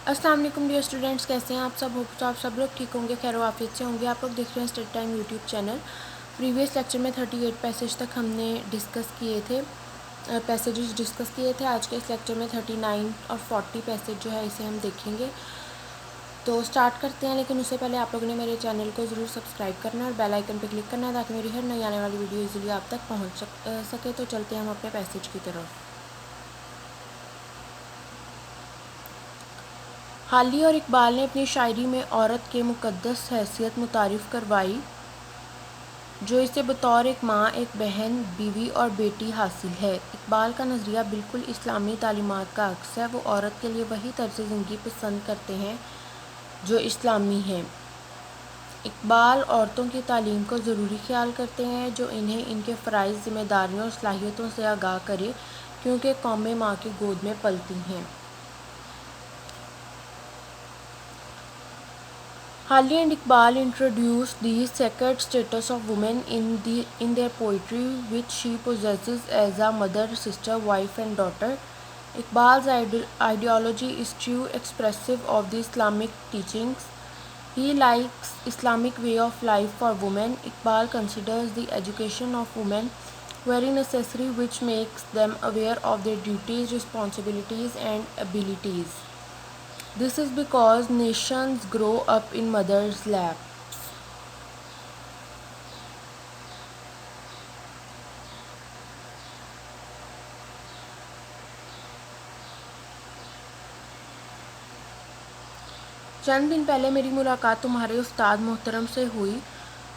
अस्सलाम वालेकुम dear students, कैसे हैं आप सब। होप तो आप सब लोग ठीक होंगे, खैर आफियत से होंगे। आप लोग देख रहे हैं study time YouTube channel. Previous lecture में 38 पैसेज तक हमने डिस्कस किए थे, पैसेजेस डिस्कस किए थे। आज के इस लेक्चर में 39 और 40 पैसेज जो है इसे हम देखेंगे। तो स्टार्ट करते हैं, लेकिन उससे पहले आप लोगों ने मेरे चैनल को ज़रूर सब्सक्राइब करना है और बेल आइकन पर क्लिक करना है ताकि मेरी हर नई आने वाली वीडियो ईजिली आप तक पहुँच सके। तो चलते हैं हम अपने पैसेज की तरफ। हाली और इकबाल ने अपनी शायरी में औरत के मुक़द्दस हैसियत मुतारिफ़ करवाई, जो इसे बतौर एक माँ, एक बहन, बीवी और बेटी हासिल है। इकबाल का नज़रिया बिल्कुल इस्लामी तालीमात का अक्स है। वो औरत के लिए वही तर्ज़ ज़िंदगी पसंद करते हैं जो इस्लामी है। इकबाल औरतों की तालीम को ज़रूरी ख्याल करते हैं, जो इन्हें इनके फ़राइज़, ज़िम्मेदारियों और सलाहियतों से आगाह करे, क्योंकि कौमें माँ की गोद में पलती हैं। Hali and Iqbal introduced the sacred status of women in their poetry, which she possesses as a mother, sister, wife, and daughter. Iqbal's ideology is true expressive of the Islamic teachings. He likes Islamic way of life for women. Iqbal considers the education of women very necessary, which makes them aware of their duties, responsibilities, and abilities. This is because nations grow up in mother's lap. चंद दिन पहले मेरी मुलाकात तुम्हारे उस्ताद मोहतरम से हुई।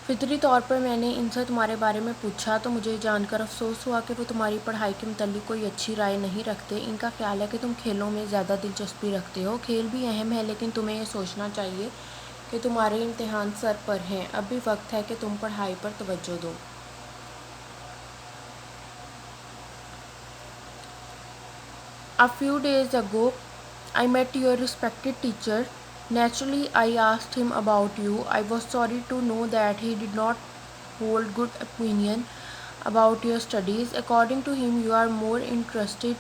फितरी तौर पर मैंने इनसे तुम्हारे बारे में पूछा तो मुझे जानकर अफसोस हुआ कि वो तुम्हारी पढ़ाई के मुतालिक कोई अच्छी राय नहीं रखते। इनका ख्याल है कि तुम खेलों में ज़्यादा दिलचस्पी रखते हो। खेल भी अहम है, लेकिन तुम्हें यह सोचना चाहिए कि तुम्हारे इम्तिहान सर पर हैं। अब भी वक्त है कि तुम पढ़ाई पर तवज्जो दो। A few days ago, I met your respected teacher. Naturally, I asked him about you. I was sorry to know that he did not hold good opinion about your studies. According to him, you are more interested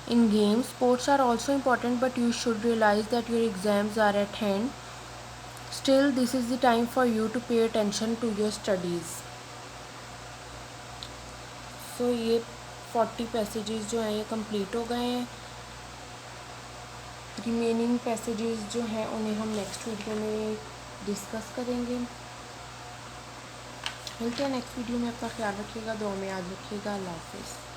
in games. Sports are also important, but you should realize that your exams are at hand. Still, this is the time for you to pay attention to your studies. So, ये 40 passages जो हैं ये complete हो गए हैं। Remaining passages जो हैं उन्हें हम नेक्स्ट वीडियो में डिस्कस करेंगे। मिलते हैं नेक्स्ट वीडियो में। अपना ख्याल रखिएगा, दुआ में याद रखिएगा। अल्लाह हाफ़िज़।